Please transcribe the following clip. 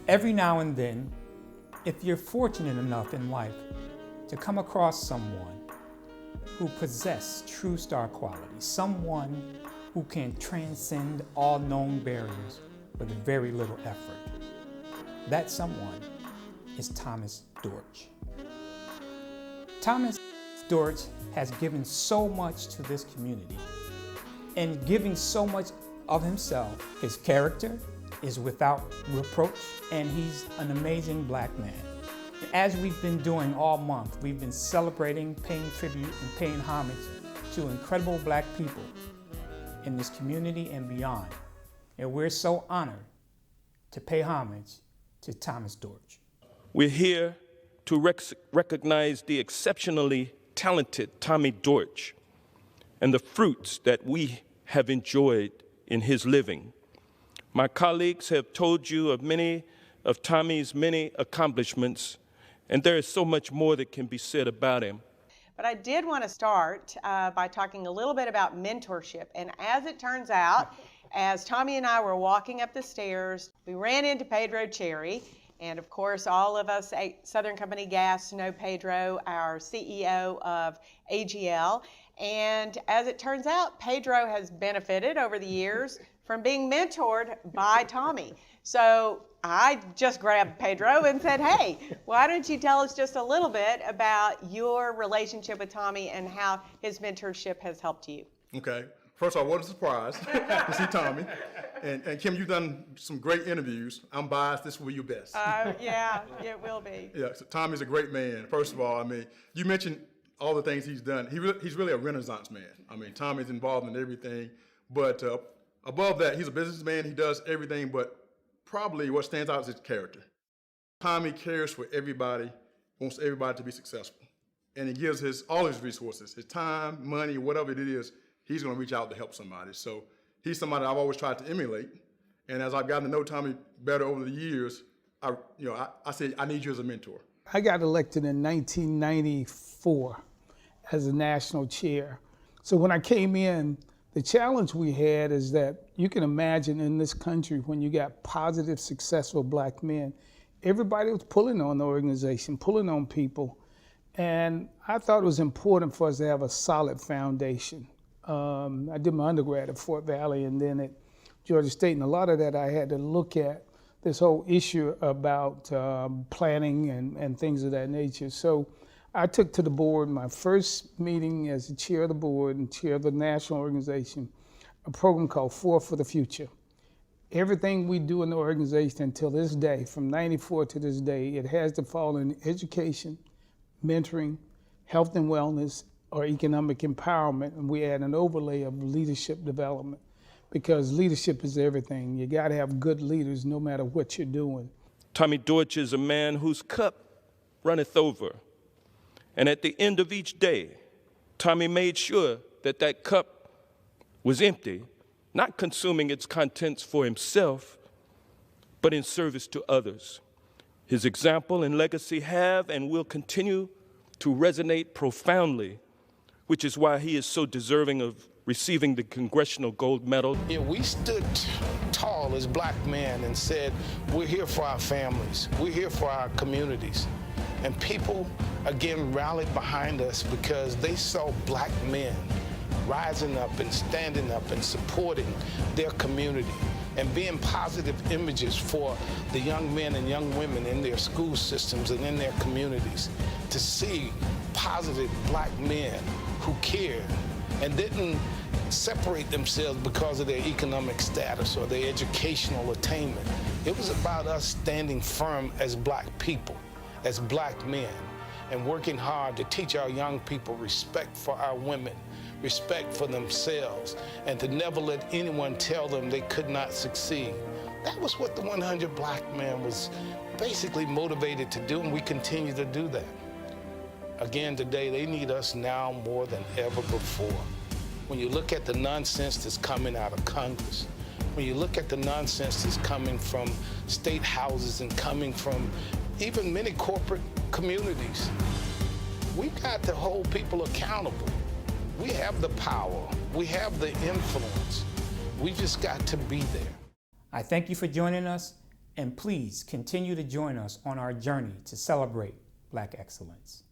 Every now and then, if you're fortunate enough in life to come across someone who possesses true star qualities, someone who can transcend all known barriers with very little effort, that someone is Thomas Dortch. Thomas Dortch has given so much to this community, and giving so much of himself. His character is without reproach, and he's an amazing black man. As we've been doing all month, we've been celebrating, paying tribute, and paying homage to incredible black people in this community and beyond. And we're so honored to pay homage to Thomas Dortch. We're here to recognize the exceptionally talented Tommy Dortch and the fruits that we have enjoyed in his living. My colleagues have told you of many of Tommy's many accomplishments, and there is so much more that can be said about him. But I did want to start by talking a little bit about mentorship. And as it turns out, as Tommy and I were walking up the stairs, we ran into Pedro Cherry. And of course, all of us at Southern Company Gas know Pedro, our CEO of AGL. And as it turns out, Pedro has benefited over the years from being mentored by Tommy. So I just grabbed Pedro and said, hey, why don't you tell us just a little bit about your relationship with Tommy and how his mentorship has helped you? Okay. First of all, what a surprise to see Tommy. And Kim, you've done some great interviews. I'm biased. This will be your best. Yeah, it will be. Yeah, so Tommy's a great man. First of all, I mean, you mentioned all the things he's done. He's really a Renaissance man. I mean, Tommy's involved in everything. But above that, he's a businessman. He does everything, but probably what stands out is his character. Tommy cares for everybody, wants everybody to be successful. And he gives all his resources, his time, money, whatever it is, he's going to reach out to help somebody. So he's somebody I've always tried to emulate. And as I've gotten to know Tommy better over the years, I said, I need you as a mentor. I got elected in 1994 as a national chair. So when I came in, the challenge we had is that you can imagine in this country when you got positive, successful black men, everybody was pulling on the organization, pulling on people. And I thought it was important for us to have a solid foundation. I did my undergrad at Fort Valley and then at Georgia State, and a lot of that I had to look at this whole issue about planning and things of that nature. So I took to the board my first meeting as the chair of the board and chair of the national organization, a program called Four for the Future. Everything we do in the organization until this day, from '94 to this day, it has to fall in education, mentoring, health and wellness, or economic empowerment, and we add an overlay of leadership development, because leadership is everything. You gotta have good leaders no matter what you're doing. Tommy Dortch is a man whose cup runneth over. And at the end of each day, Tommy made sure that that cup was empty, not consuming its contents for himself, but in service to others. His example and legacy have and will continue to resonate profoundly, which is why he is so deserving of receiving the Congressional Gold Medal. Yeah, we stood tall as black men and said, we're here for our families, we're here for our communities. And people, again, rallied behind us because they saw black men rising up and standing up and supporting their community and being positive images for the young men and young women in their school systems and in their communities. To see positive black men who cared and didn't separate themselves because of their economic status or their educational attainment. It was about us standing firm as black people, as black men, and working hard to teach our young people respect for our women, respect for themselves, and to never let anyone tell them they could not succeed. That was what the 100 Black Men was basically motivated to do, and we continue to do that. Again, today, they need us now more than ever before. When you look at the nonsense that's coming out of Congress, when you look at the nonsense that's coming from state houses and coming from even many corporate communities, we've got to hold people accountable. We have the power. We have the influence. We just got to be there. I thank you for joining us, And please continue to join us on our journey to celebrate Black excellence.